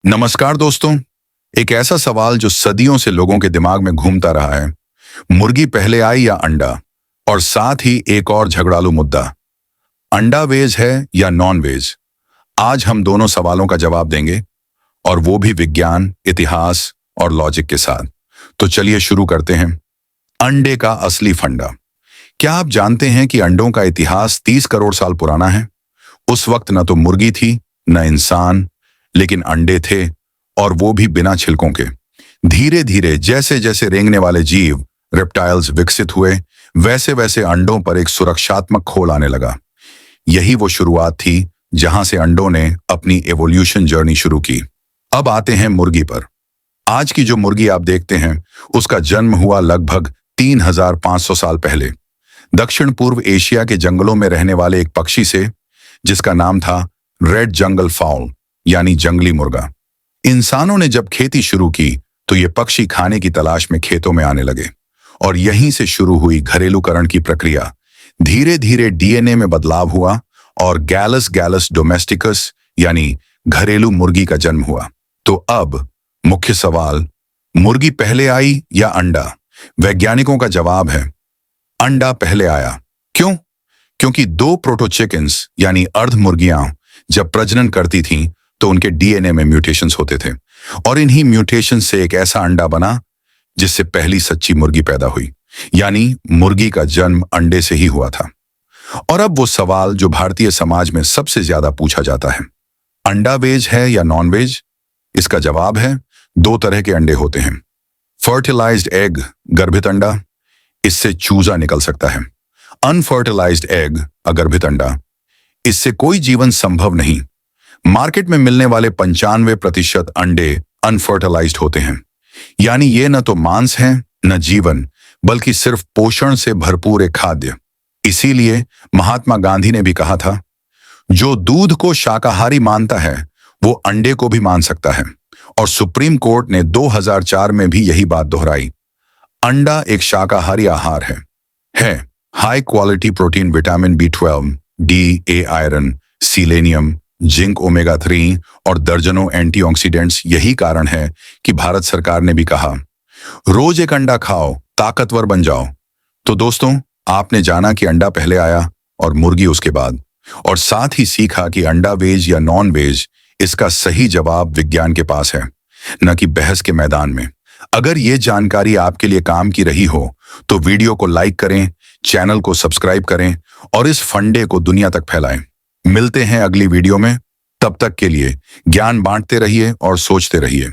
नमस्कार दोस्तों। एक ऐसा सवाल जो सदियों से लोगों के दिमाग में घूमता रहा है, मुर्गी पहले आई या अंडा? और साथ ही एक और झगड़ालू मुद्दा, अंडा वेज है या नॉन वेज? आज हम दोनों सवालों का जवाब देंगे, और वो भी विज्ञान, इतिहास और लॉजिक के साथ। तो चलिए शुरू करते हैं। अंडे का असली फंडा। क्या आप जानते हैं कि अंडों का इतिहास 30 करोड़ साल पुराना है? उस वक्त न तो मुर्गी थी, न इंसान, लेकिन अंडे थे, और वो भी बिना छिलकों के। धीरे धीरे जैसे जैसे रेंगने वाले जीव, रेप्टाइल्स विकसित हुए, वैसे वैसे अंडों पर एक सुरक्षात्मक खोल आने लगा। यही वो शुरुआत थी जहां से अंडों ने अपनी एवोल्यूशन जर्नी शुरू की। अब आते हैं मुर्गी पर। आज की जो मुर्गी आप देखते हैं, उसका जन्म हुआ लगभग 3500 साल पहले, दक्षिण पूर्व एशिया के जंगलों में रहने वाले एक पक्षी से, जिसका नाम था रेड जंगल फाउल, यानी जंगली मुर्गा। इंसानों ने जब खेती शुरू की तो ये पक्षी खाने की तलाश में खेतों में आने लगे, और यहीं से शुरू हुई घरेलूकरण की प्रक्रिया। धीरे धीरे डीएनए में बदलाव हुआ और गैलस गैलस डोमेस्टिकस यानी घरेलू मुर्गी का जन्म हुआ। तो अब मुख्य सवाल, मुर्गी पहले आई या अंडा? वैज्ञानिकों का जवाब है, अंडा पहले आया। क्यों? क्योंकि दो प्रोटो चिकन्स यानी अर्ध मुर्गियां जब प्रजनन करती थीं तो उनके डीएनए में म्यूटेशंस होते थे, और इन्हीं म्यूटेशन से एक ऐसा अंडा बना जिससे पहली सच्ची मुर्गी पैदा हुई। यानी मुर्गी का जन्म अंडे से ही हुआ था। और अब वो सवाल जो भारतीय समाज में सबसे ज्यादा पूछा जाता है, अंडा वेज है या नॉन वेज? इसका जवाब है, दो तरह के अंडे होते हैं। फर्टिलाइज्ड एग, गर्भित अंडा, इससे चूजा निकल सकता है। अनफर्टिलाइज्ड एग, अगर्भित अंडा, इससे कोई जीवन संभव नहीं। मार्केट में मिलने वाले 95% अंडे अनफर्टिलाइज्ड होते हैं। यानी ये न तो मांस है, न जीवन, बल्कि सिर्फ पोषण से भरपूर एक खाद्य। इसीलिए महात्मा गांधी ने भी कहा था, जो दूध को शाकाहारी मानता है वो अंडे को भी मान सकता है। और सुप्रीम कोर्ट ने 2004 में भी यही बात दोहराई। अंडा एक शाकाहारी आहार है high quality protein, vitamin B12, D, a iron, selenium, zinc, omega 3 और दर्जनों एंटीऑक्सीडेंट्स। यही कारण है कि भारत सरकार ने भी कहा, रोज एक अंडा खाओ, ताकतवर बन जाओ। तो दोस्तों, आपने जाना कि अंडा पहले आया और मुर्गी उसके बाद, और साथ ही सीखा कि अंडा वेज या नॉन वेज, इसका सही जवाब विज्ञान के पास है, न कि बहस के मैदान में। अगर ये जानकारी आपके लिए काम की रही हो तो वीडियो को लाइक करें, चैनल को सब्सक्राइब करें और इस फंडे को दुनिया तक फैलाएं। मिलते हैं अगली वीडियो में। तब तक के लिए ज्ञान बांटते रहिए और सोचते रहिए।